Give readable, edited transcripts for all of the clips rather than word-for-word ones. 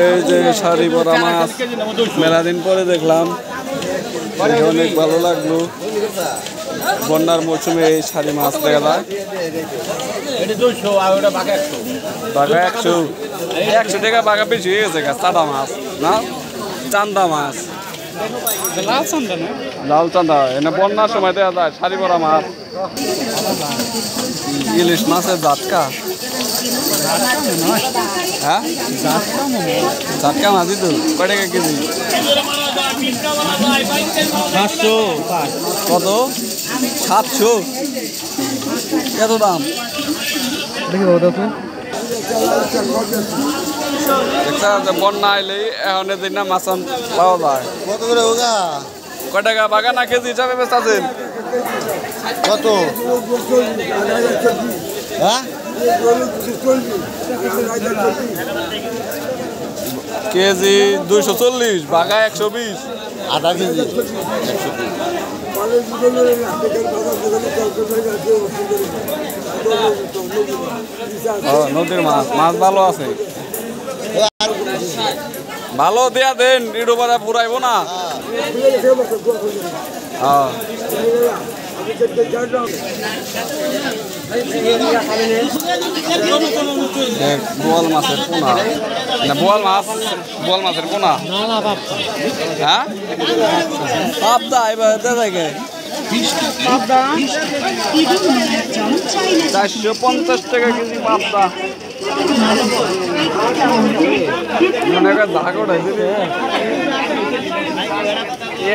এই যে শাড়ি পরা মাছ মেলা দিন পরে দেখলাম, অনেক ভালো লাগলো। বন্যার মৌসুমে এই শাড়ি মাছ দেখা যায়। বাঘা 100 টাকা, বাঘা বেশি হয়ে গেছে। চাঁদা মাছ না, চান্দা মাছ, লাল চান্দা এনে বন্যার সময় দেখা যায়। শাড়ি পরা মাছ, ইলিশ মাছের জাটকা। হ্যাঁ, জাটকা মাছই তো। কয় টাকা কেজি? 700। কত? 700? এত দাম? বন্যা আইলেই এখন দিন না মাছ পাওয়া যায়। কত করে হোগা? কয় টাকা বাগা না কেজি হিসাবে বেশ আছেন? কত? হ্যাঁ, কেজি 240, বাঘা 120, আধা কেজি 120। নদীর মাছ, মাছ ভালো আছে, ভালো দেয়া দেন। ইডো পাড়া পুরাইব না। হ্যাঁ, বোয়াল মাছের পোনা না, বোয়াল মাছের পোনা। হ্যাঁ, পাবদা এবার দেখে 450 টাকা কেজি পাবদা।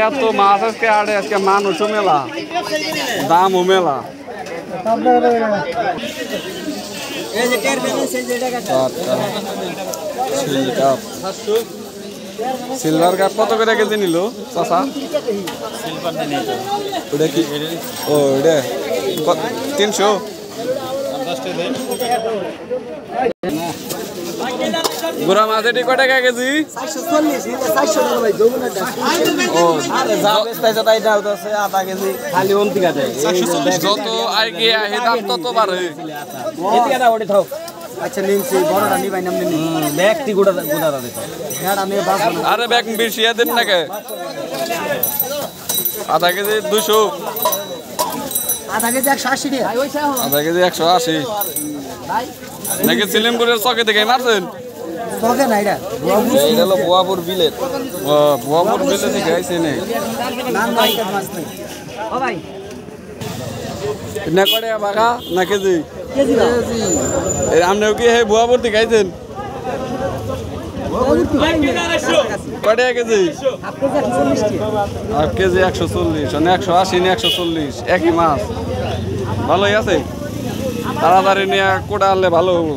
এত মাছ আজকে আড়ে, আজকে মানুষও মেলা, দামও মেলা। সিলভার কাপ কত করে কেজি নিল চাচা? ওটা কি? ও ওটা 300। গোড়া মাছ এটি কয় টাকা কেজি? আধা কেজি খালি যত আর কি দাম তত বাড়ে। আচ্ছা, নিচ্ছি বড়টা নিবাই নামনি ব্যাগটি গোটা আরে ব্যাগ বেশি দেন নাকি? আধা কেজি 200, আধা কেজি 180, আধা কেজি 180 নাকি? সিলিমপুরের চকে থেকে মারছেন? চকে না, এটা হলো বোয়াপুর বিলেট। বোয়াপুর বিলেট থেকে আইসি নেই না করে বাঘা না কেজি? আপনিও কি বোয়াপুর থেকে আইছেন? কয় টাকা কেজি? হাফ কেজি 140, 180 না 140, একই মাছ। ভালোই আছে, তাড়াতাড়ি নিয়ে কোটা আনলে ভালো হবো।